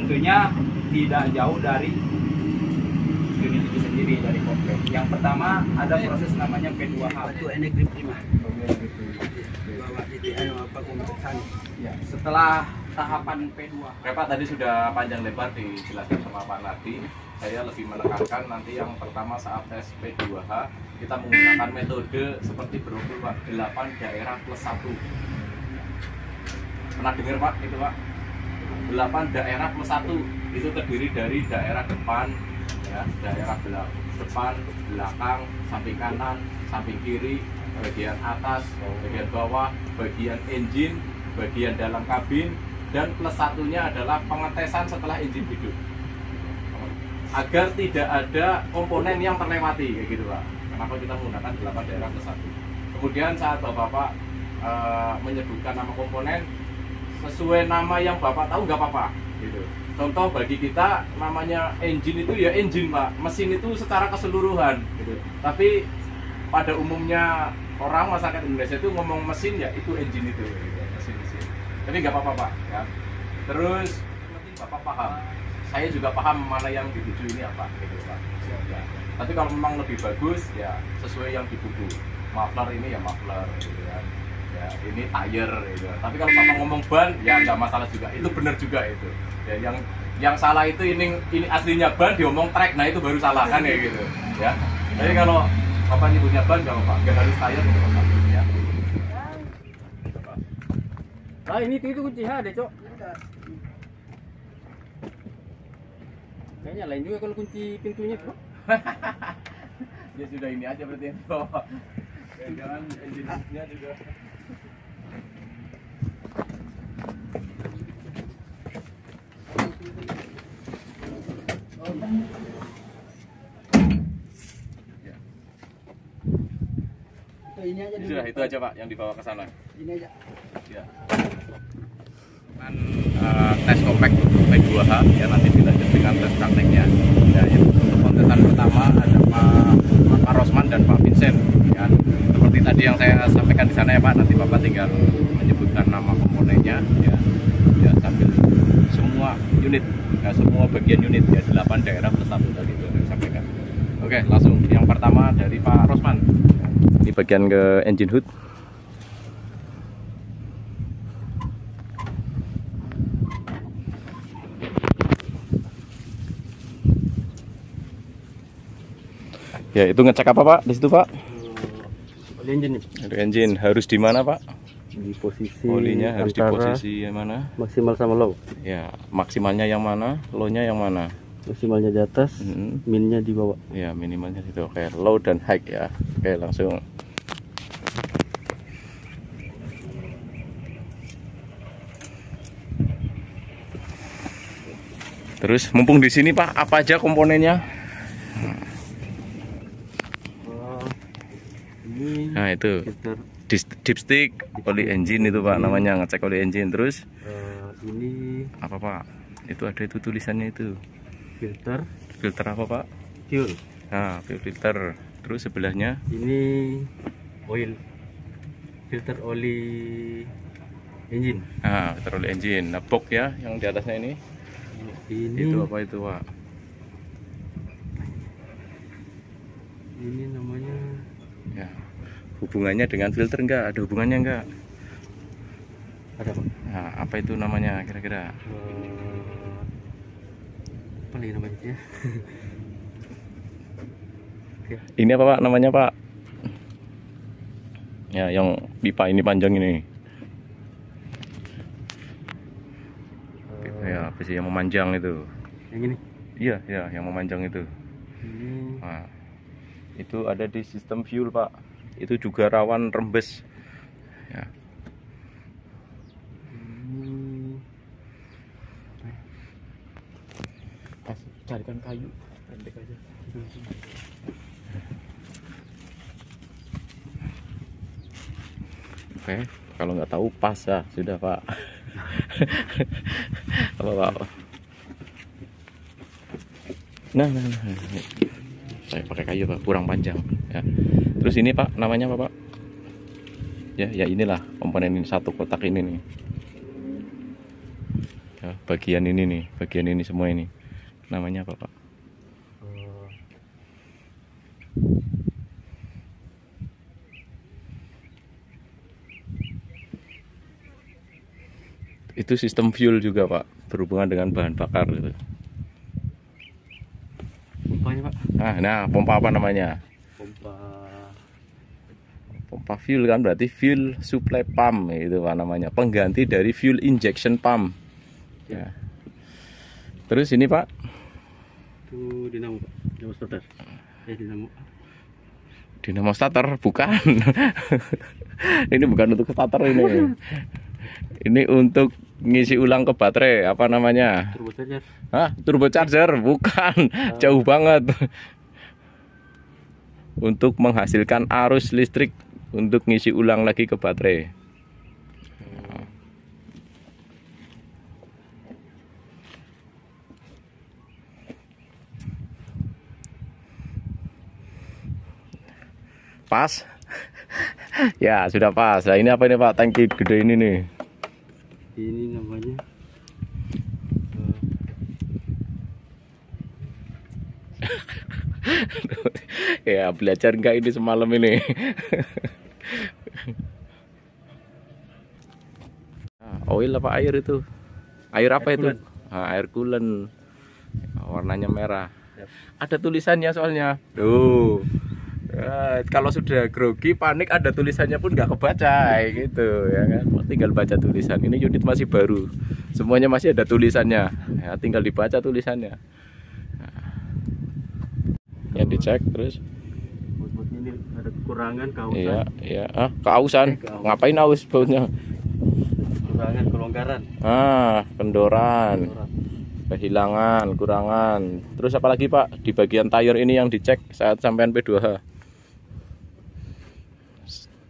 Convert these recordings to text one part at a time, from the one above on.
tentunya tidak jauh dari unit itu sendiri, dari komplek. Yang pertama ada proses namanya P2H. Itu ini grip 5. Bawa di apa kompleksan. Ya, setelah tahapan P2H. Pak tadi sudah panjang lebar dijelaskan sama Pak Nadi. Saya lebih menekankan nanti yang pertama saat tes P2H kita menggunakan metode seperti berukir Pak, 8 daerah plus 1. Pernah dengar Pak itu Pak? 8 daerah plus 1 itu terdiri dari daerah depan, ya, daerah depan, belakang, samping kanan, samping kiri, bagian atas, bagian bawah, bagian engine, bagian dalam kabin, dan plus satunya adalah pengetesan setelah engine hidup, agar tidak ada komponen yang terlewati kayak gitu Pak. Kenapa kita menggunakan 8 daerah plus 1. Kemudian saat Bapak menyebutkan nama komponen sesuai nama yang Bapak tahu nggak apa-apa gitu. Contoh bagi kita namanya engine itu ya engine Pak, mesin itu secara keseluruhan gitu. Tapi pada umumnya orang masyarakat Indonesia itu ngomong mesin ya itu engine itu gitu. Mesin. Tapi nggak apa-apa Pak ya. Terus penting Bapak paham, saya juga paham mana yang dituju ini apa gitu Pak ya. Tapi kalau memang lebih bagus ya sesuai yang di buku, muffler ini ya muffler gitu kan ya, ini tire gitu. Tapi kalau Bapak ngomong ban ya nggak masalah juga, itu benar juga itu ya. Yang salah itu ini aslinya ban diomong track, nah itu baru salah kan ya gitu ya. Jadi kalau Bapak nyebutnya ban nggak apa-apa, nggak harus tire gitu Bapak ya. Ah ini itu kunci H deh Cok. Kayaknya lain juga kalau kunci pintunya Cok. Ya sudah ini aja berarti ya, jangan engine-nya juga. Ini aja dulu. Sudah itu aja Pak yang dibawa ke sana. Ini aja. Ya. Dengan tes compact P2H ya, nanti dilanjut dengan tes prakteknya. Ya, untuk kontesan pertama ada Pak Rosman dan Pak Vincent. Ya, seperti tadi yang saya sampaikan di sana ya Pak, nanti Bapak tinggal menyebutkan nama komponennya ya. Ya sambil semua unit, ya, semua bagian unit ya 8 daerah plus 1 tadi itu saya sampaikan. Oke, langsung yang pertama dari Pak Rosman. Ini bagian ke engine hood. Ya, itu ngecek apa Pak di situ Pak? Oli engine nih. Engine harus di mana Pak? Di posisi Olinya harus di antara posisi yang mana? maksimal sama low. Ya, maksimalnya yang mana? Low-nya yang mana? Maksimalnya di atas, minnya di bawah. Ya, minimalnya itu. Oke, low dan high ya. Oke, langsung. Terus mumpung di sini Pak, apa aja komponennya? Ini Nah, itu filter. dipstick oli engine itu Pak namanya, ngecek oli engine. Terus Ini apa Pak? Itu ada itu tulisannya itu. filter Filter apa Pak? fuel. Nah, filter. Terus sebelahnya Ini oil, filter oli engine. nah, filter oli engine. Nah, box ya yang di atasnya ini. Ini Itu apa itu Pak? Ini namanya Ya. Hubungannya dengan filter enggak? Ada hubungannya enggak? ada Pak. Nah, apa itu namanya kira-kira? Apa lagi namanya ya? Oke. Ini apa Pak namanya Pak? Ya, yang pipa ini panjang ini. Ya, apa sih yang memanjang itu? Yang ini. Iya, ya, yang memanjang itu. Ini Nah, itu ada di sistem fuel Pak. Itu juga rawan rembes. Ya. Carikan kayu pendek aja. Oke, kalau nggak tahu pas ya sudah Pak. Apa Pak? Nah. Saya pakai kayu Pak, kurang panjang ya. Terus ini Pak, namanya apa Pak? Ya inilah komponen ini, satu kotak ini nih. bagian ini nih, bagian ini semua ini namanya apa Pak? Itu sistem fuel juga Pak, berhubungan dengan bahan bakar gitu. Pompanya Pak. Nah, pompa apa namanya? Pompa fuel kan, berarti fuel supply pump itu Pak namanya, pengganti dari fuel injection pump. Ya. Terus ini Pak? Itu dinamo Pak, dinamo starter. Dinamo. Dinamo starter bukan. Ini bukan untuk starter ini. Ini untuk ngisi ulang ke baterai, apa namanya? Turbocharger. Turbocharger bukan. Jauh banget. Untuk menghasilkan arus listrik untuk ngisi ulang lagi ke baterai. Pas. Ya, sudah pas. Nah, ini apa ini Pak? Tangki gede ini nih. Ini namanya ya, belajar enggak ini semalam ini? Oil apa air itu? Air apa itu? Air coolant. Warnanya merah. Ada tulisannya soalnya. Tuh. Kalau sudah grogi panik ada tulisannya pun nggak kebaca gitu ya kan, tinggal baca tulisan. Ini unit masih baru, semuanya masih ada tulisannya ya, tinggal dibaca tulisannya. Yang dicek terus baut ini ada kekurangan kausan. Iya keausan. Ngapain aus bautnya? Kekurangan kelonggaran, kendoran, kehilangan, kurangan. Terus apa lagi Pak? Di bagian tayar ini yang dicek saat sampean P2H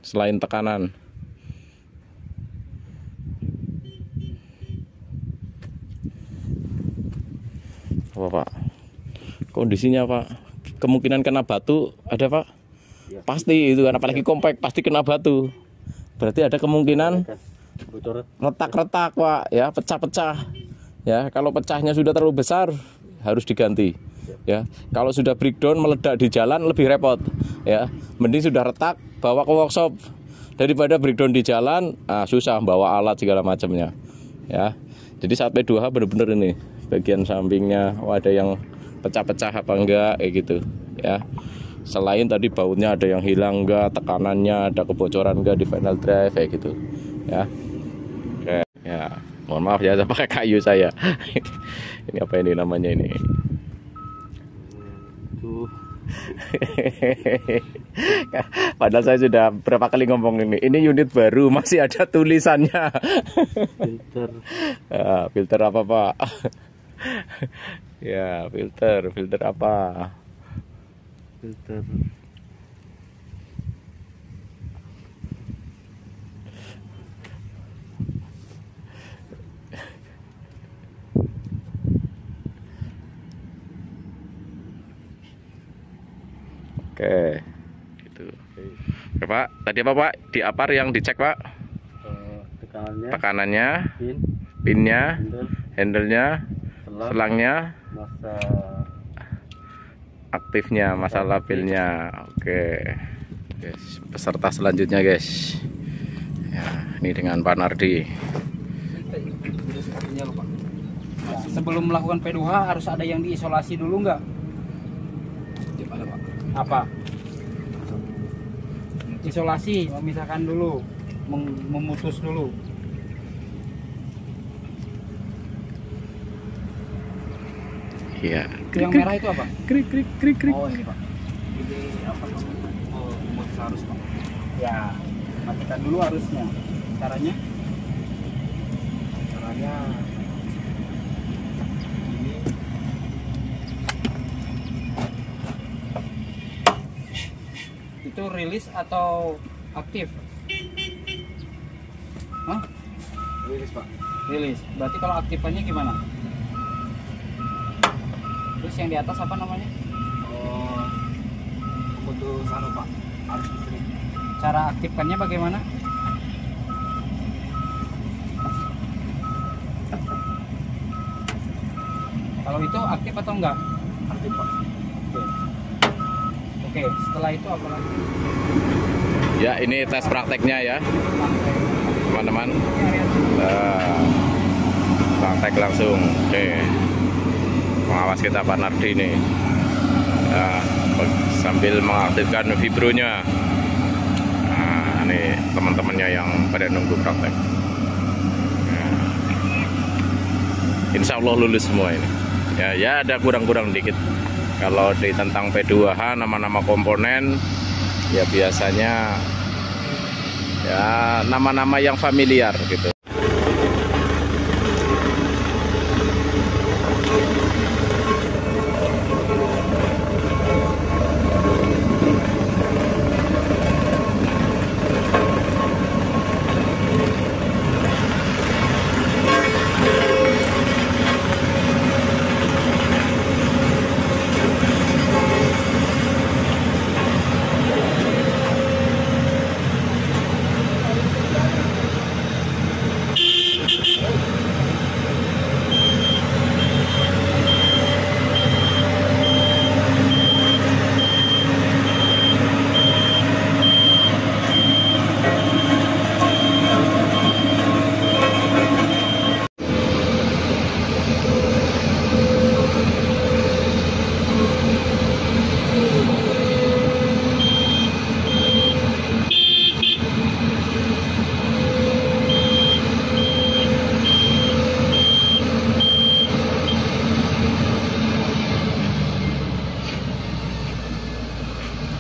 selain tekanan. Apa Pak? Kondisinya Pak? Kemungkinan kena batu ada Pak? Ya. Pasti itu kan, apalagi compact pasti kena batu. Berarti ada kemungkinan retak-retak Pak ya, pecah-pecah. Ya, kalau pecahnya sudah terlalu besar harus diganti. Ya, kalau sudah breakdown meledak di jalan lebih repot. Ya, mending sudah retak bawa ke workshop daripada breakdown di jalan, susah bawa alat segala macamnya. Ya, jadi saat P2H benar-benar ini bagian sampingnya, ada yang pecah-pecah apa enggak kayak gitu. Ya, selain tadi bautnya ada yang hilang enggak, tekanannya ada kebocoran enggak di final drive kayak gitu. Ya, oke. Ya. Mohon maaf ya, saya pakai kayu saya. Ini apa ini namanya ini? Tuh. Padahal saya sudah berapa kali ngomong ini. Ini unit baru masih ada tulisannya. Filter. Filter apa Pak? Ya, filter apa? Filter. Oke, gitu. Oke, Pak, tadi apa Pak? Di apar yang dicek Pak? Tekanannya, pinnya, handle-nya, selangnya, masa aktifnya, masa labilnya. Oke, guys, peserta selanjutnya guys. Ya, ini dengan Pak Nardi. Sebelum melakukan P2H harus ada yang diisolasi dulu nggak? Apa? Isolasi, memisahkan dulu, memutus dulu. Iya. Yang merah itu apa? Krik. Oh ini Pak. Ini apa namanya? Oh, memutus arus Pak. Ya, matikan dulu arusnya. Caranya? Itu rilis atau aktif? Hah? rilis Pak. Rilis. Berarti kalau aktifannya gimana? Terus yang di atas apa namanya? Oh, putus Pak, arus listrik. Cara aktifkannya bagaimana? Kalau itu aktif atau enggak? Aktif Pak. Oke, setelah itu apa lagi? Ya, ini tes prakteknya ya, teman-teman. Praktek langsung. Oke. Pengawas kita Pak Nardi ini. Nah, sambil mengaktifkan vibronya. Nah, ini teman-temannya yang pada nunggu praktek. Nah, insya Allah lulus semua ini. Ya ada kurang-kurang dikit. Kalau di tentang P2H nama-nama komponen ya biasanya ya nama-nama yang familiar gitu.